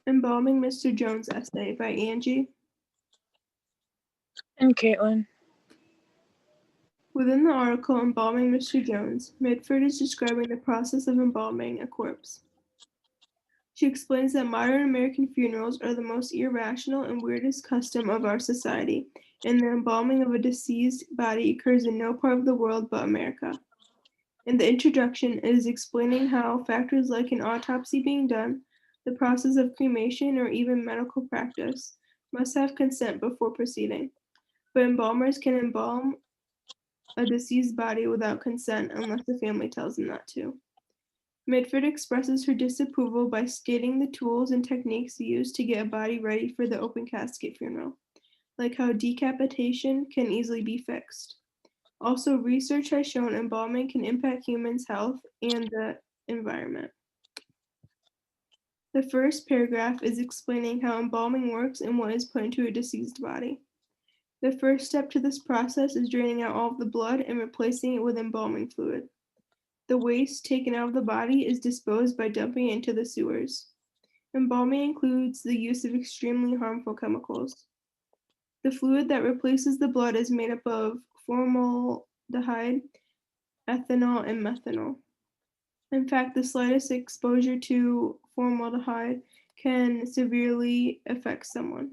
Embalming Mr. Jones essay by Angie. And Caitlin. Within the article Embalming Mr. Jones, Mitford is describing the process of embalming a corpse. She explains that modern American funerals are the most irrational and weirdest custom of our society, and the embalming of a deceased body occurs in no part of the world but America. In the introduction, it is explaining how factors like an autopsy being done, the process of cremation, or even medical practice must have consent before proceeding. But embalmers can embalm a deceased body without consent unless the family tells them not to. Mitford expresses her disapproval by stating the tools and techniques used to get a body ready for the open casket funeral, like how decapitation can easily be fixed. Also, research has shown embalming can impact humans' health and the environment. The first paragraph is explaining how embalming works and what is put into a deceased body. The first step to this process is draining out all of the blood and replacing it with embalming fluid. The waste taken out of the body is disposed by dumping it into the sewers. Embalming includes the use of extremely harmful chemicals. The fluid that replaces the blood is made up of formaldehyde, ethanol, and methanol. In fact, the slightest exposure to formaldehyde can severely affect someone.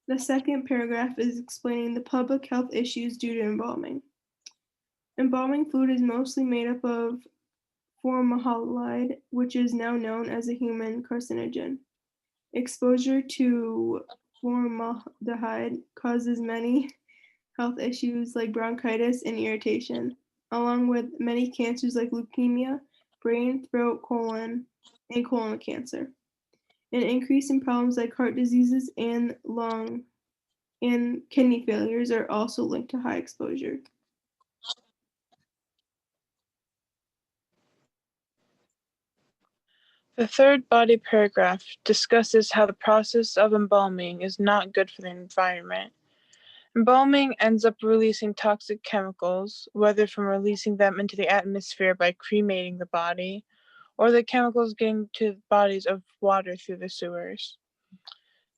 The second paragraph is explaining the public health issues due to embalming. Embalming fluid is mostly made up of formaldehyde, which is now known as a human carcinogen. Exposure to formaldehyde causes many health issues like bronchitis and irritation, along with many cancers like leukemia, brain, throat, colon, and colon cancer. An increase in problems like heart diseases and lung and kidney failures are also linked to high exposure. The third body paragraph discusses how the process of embalming is not good for the environment. Embalming ends up releasing toxic chemicals, whether from releasing them into the atmosphere by cremating the body, or the chemicals getting to the bodies of water through the sewers.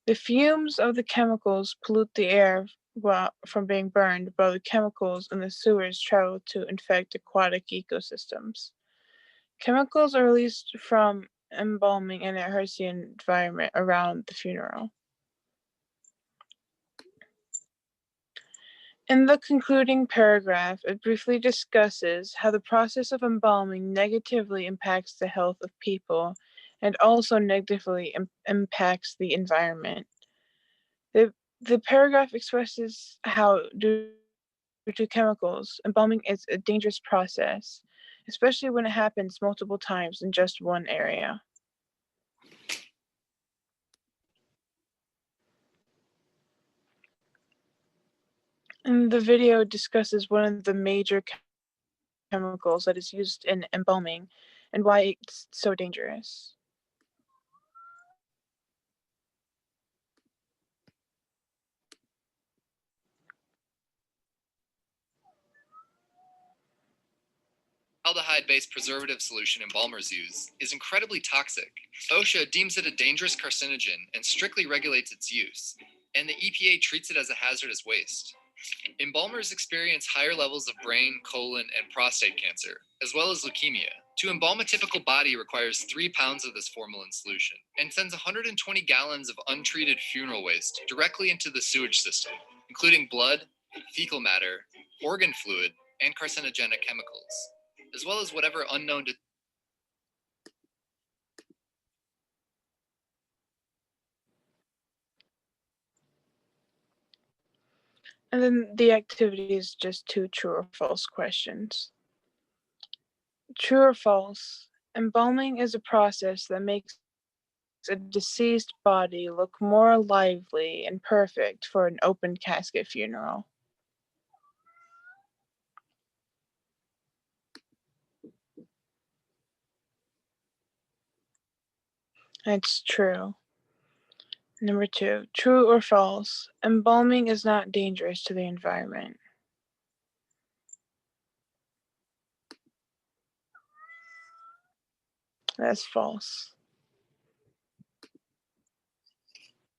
The fumes of the chemicals pollute the air from being burned, while the chemicals in the sewers travel to infect aquatic ecosystems. Chemicals are released from embalming and it hurts the environment around the funeral. In the concluding paragraph, it briefly discusses how the process of embalming negatively impacts the health of people and also negatively impacts the environment. The paragraph expresses how, due to chemicals, embalming is a dangerous process, especially when it happens multiple times in just one area. And the video discusses one of the major chemicals that is used in embalming and why it's so dangerous. Formaldehyde-based preservative solution embalmers use is incredibly toxic. OSHA deems it a dangerous carcinogen and strictly regulates its use, and the EPA treats it as a hazardous waste. Embalmers experience higher levels of brain, colon, and prostate cancer, as well as leukemia. To embalm a typical body requires 3 pounds of this formalin solution and sends 120 gallons of untreated funeral waste directly into the sewage system, including blood, fecal matter, organ fluid, and carcinogenic chemicals, as well as whatever unknown And then the activity is just 2 true or false questions. True or false, embalming is a process that makes a deceased body look more lively and perfect for an open casket funeral. It's true. Number 2, true or false, embalming is not dangerous to the environment. That's false.